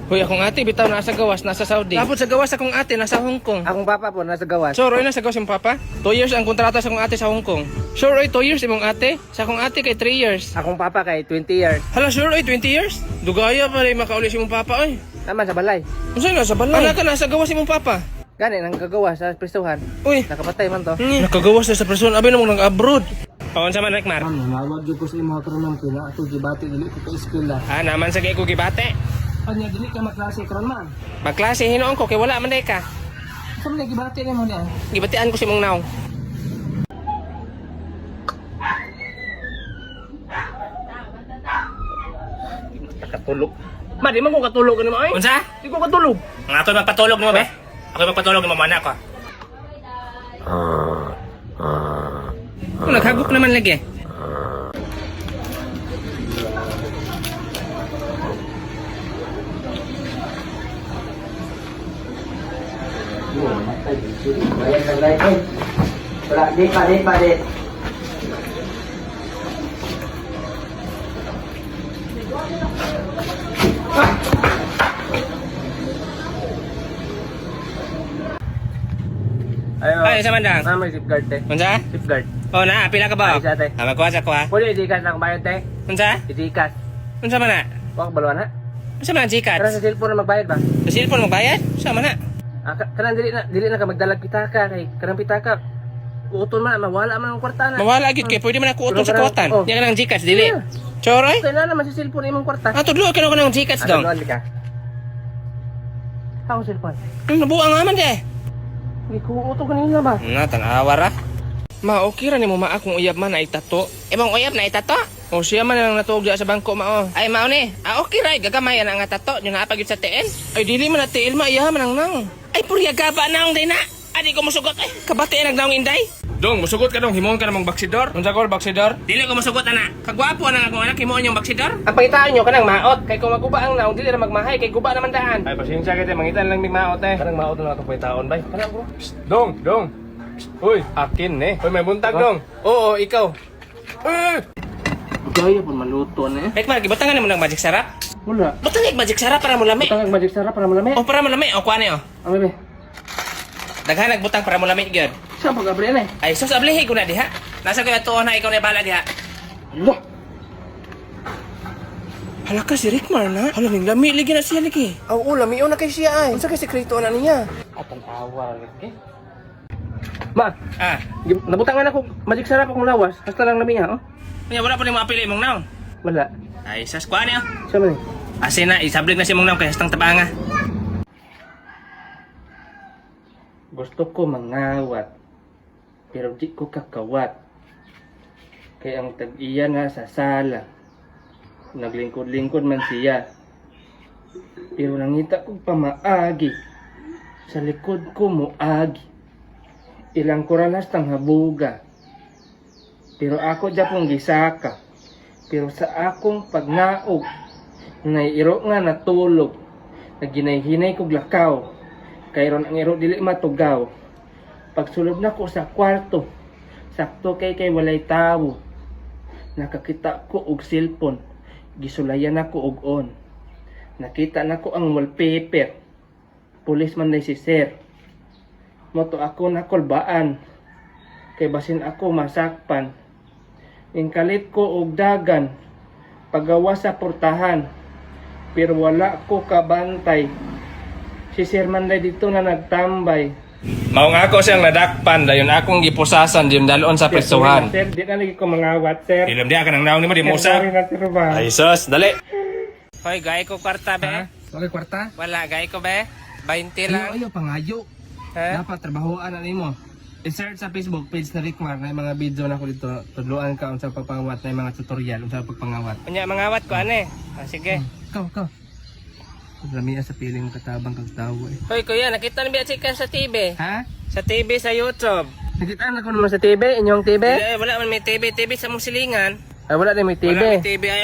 Hoy, akong ate bitaw nasa gawas, nasa Saudi. Tapos sa gawas akong ate nasa Hong Kong. Akong papa po nasa gawas. Sure, oy nasa gawas yung papa. 2 years ang kontrata sa akong ate sa Hong Kong. Sure, oy 2 years imong ate. Sa akong ate kay 3 years. Akong papa kay 20 years. Hala, sure, oy 20 years. Dugaya pa rin makaulis imong papa, oy. Naman sa balay. Unsa na sa balay? Ana ka nasa gawas imong papa. Gani nang gagawas sa prestuhan. Uy, Nakapatay man to. nakagawas na sa person. Abi na mo nang abroad. Paon sa man, Rekmar? Mawag ko sa imong karon ko na ato gibati dili ko ka eskwela. Ah, naman sa ko gibate. Anya dili ka maklase karon man. Magklase hinuon ko kay wala man day ka. Sa man gibati nimo niya. Gibatian ko si mong naw. Katulog. Ma di man ko katulog ni mo ay. Unsa? Di ko katulog. Nga ako magpatulog mo, be. Ako magpatulog mo mana ko. Naghagok naman lagi. Pade. Ay, sa mandang. May safeguard te. Unsa? Safeguard. Oh, na, pila ka ba? Ay, sa ate. Magkuha ko ha. Pwede idikas na bayad te. Unsa? Idikas. Unsa man na? Wag balwan ha. Unsa man ang Gcash? Pero sa cellphone na magbayad ba? Sa cellphone mo bayad? Unsa man na? Kanang dili na ka magdalag pitaka kay kanang pitaka. Uton man mawala man ang kwarta na. Mawala gid kay pwede man ako utol sa kwartan. Oh. Yan ka ng Gcash dili. Yeah. Choroy? Kailan naman sa cellphone imong kwarta? Ah, tudlo ka ng Gcash daw. Ano ka? Ako cellphone. Nabuang nga man de. Hindi ko uto kanina ba? Na, tanawa ra. Ma, okay ra ni mo ma akong uyab man na itato. Imong uyab na itato? O siya man lang natuog sa bangko mao. Ay mao ni. Ah, okay ra gagamay na nga tato. Yung naapag sa teen. Ay dili man na tiil ma iya man ang nang. Ay purya gaba naong din na. Adi ko musugot ay. Kabati nag naong inday. Dong, musugot ka dong, himon ka namang baksidor. Unsa ko baksidor? Dili ko musugot ana. Kagwapo na akong anak himon yung baksidor. Ang pangitaan nyo kanang maot kay kung maguba ang naong dili na magmahay kay guba naman daan. Ay pasensya kay mangitan lang mi maot eh. Kanang maot na ato pangitaan bay. Kanang bro. Dong. Uy, akin eh. Uy, may buntag dong. Oo, ikaw. Gaya po maluto na eh. Ekmar, gibutangan mo ng magic sarap. Wala. Butang magic sarap para mo lami. Tangag magic sarap para malami. O para mo lami, o kuha niyo. Ang bebe. Daghan nagbutang para mo lami gyud. Saan pag abri na eh? Ay sus ablihi ko na diha. Nasa ko tuon na ikaw na bala diha. Wah. Hala ka si Rickmar na. Hala ning lami lagi na siya lagi. Aw, lami na kay siya ay. Unsa kay sekreto na niya? Atang awa lagi. Ma, Ah, nabutangan ako magic sarap akong lawas. Hasta lang lami ha, oh. nya wala pa ni mo apili mong naon. Wala. Ay sas kuha niyo. Saan man eh? Asin na isablig na si mong naon kay hastang tabanga. Gusto ko mangawat. Pero di ko kakawat. Kaya ang tag-iya nga sa sala. Naglingkod-lingkod man siya. Pero nangita ko pamaagi. Sa likod ko muagi. Ilang kuralas tang habuga. Pero ako dapong gisaka. Pero sa akong pagnaog, naiiro nga natulog. Naginay-hinay kog lakaw. Kayron ang iro dili matugaw. Pagsulod na ko sa kwarto, sakto kay walay tawo. Nakakita ko og cellphone, gisulayan ako og on. Nakita nako ang wallpaper. Pulis man day si sir. Moto ako nakolbaan. Kay basin ako masakpan. Ingkalit ko og dagan. Pagawa sa portahan. Pero wala ko kabantay. Si Sir Manday dito na nagtambay. Mao nga ako siyang nadakpan dayon akong gipusasan diyon dalon sa presuhan. Sir, di na lagi ko mangawat, sir. Ilam di ka nang naon nimo di mo Sorry na, sir, ba? Ay sus, dali. Hoy, gay ko kwarta be. Okay, kwarta? Wala, gay ko be. 20 lang. Ayaw, pangayo. Ha? Dapat trabahoan na nimo. I-search sa Facebook page na Rickmar na mga video na ko dito. Tudloan ka unsa pagpangawat na mga tutorial unsa pagpangawat. Unya mangawat ko ane. Ah, sige. Ikaw. Lami sa piling katabang kag tawo eh. Hoy kuya, nakita ni Biachikan sa TV. Ha? Sa TV sa YouTube. Nakita na ko naman sa TV, inyong TV? Wala man may TV sa mong silingan. Ay, wala na may TV. Wala may TV ay.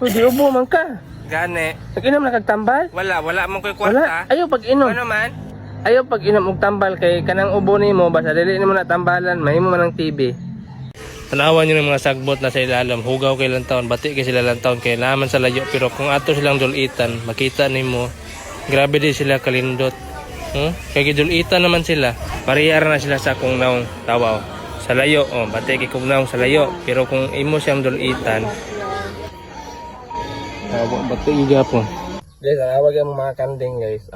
Uy, di ubo man ka. Gane. Nag-inom na kagtambal? Wala man ko'y Wala. kwarta. Ayaw pag-inom. Ano man? Ayaw pag-inom og tambal kay kanang ubo nimo basta dili nimo na tambalan, mahimo man ang TV. Tanawan nyo ng mga sagbot na sa ilalim. Hugaw kay lantaon, bati kay sila lantaon kay naman sa layo. Pero kung ato silang dulitan, makita nimo grabe din sila kalindot. Kay gidulitan naman sila. Parehara na sila sa kung naong tawaw. Sa layo, bati kay kung naong sa layo. Pero kung imo siyang dulitan, bati yung gapon. Guys, nawag yung mga kanding guys.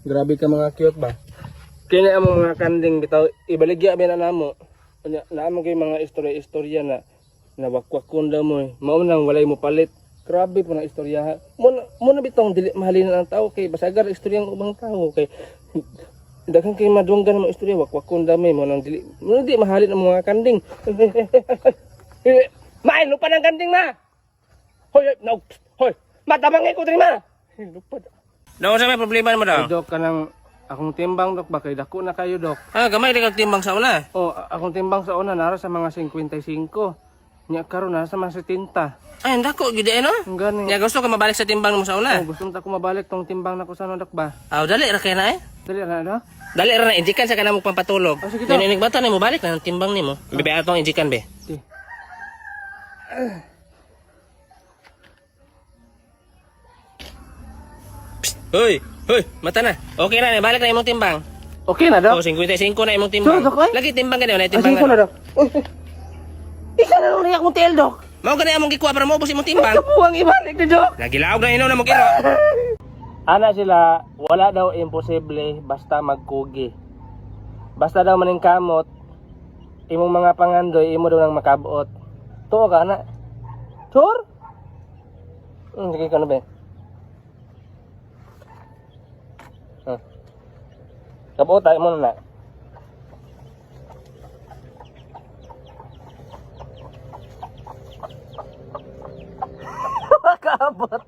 Grabe ka mga cute ba? Kaya ang mga kanding bitaw ibaligya ba na namo. Naamo kay mga istorya na wakwakon daw mo. Mao nang walay mo palit. Grabe po na istorya. Mo na bitong dili mahalin ang tao kay basagar istorya ng ubang tao kay daghang kay madunggan mo istorya wakwakon daw mo nang dili mo di mahalin ang mga kanding. Main lupa ng kanding na. Hoy, no. Hoy, matabangay ko diri ma. Lupa. Daw sa may problema mo daw. Dok kanang akong timbang dok ba kay dako na kayo dok. Gamay rin kag timbang sa una. Akong timbang sa una nara sa mga 55. Nya karon nara sa mga 70. Ay dako gid no? Gani. Nya gusto ka mabalik sa timbang mo sa una? Gusto ta ko mabalik tong timbang nako sa una dok ba? Dali ra kay na Dali ra na. Dali ra na injikan sa kanamo pampatulog. Ninig bata nimo balik na ng timbang nimo. Bebe atong injikan be. Hoy, mata na. Okay na, balik na imong timbang. Okay na, Dok? 55 na imong timbang. So, Dok, lagi timbang ka na, timbang ka na. Dok. Ikaw na nung riyak mong tiil, Dok. Mao ka na imong gikuha para maubos imong timbang. Kapuwang ibalik na, Dok. Nagilaog na ino na mong iro. Ana sila, wala daw imposible basta magkugi. Basta daw maning kamot, imong mga pangandoy, imo daw nang makabuot. Tuo ka na. Sure? Sige ka na ba? Kabuot tayo muna na. Kaabot.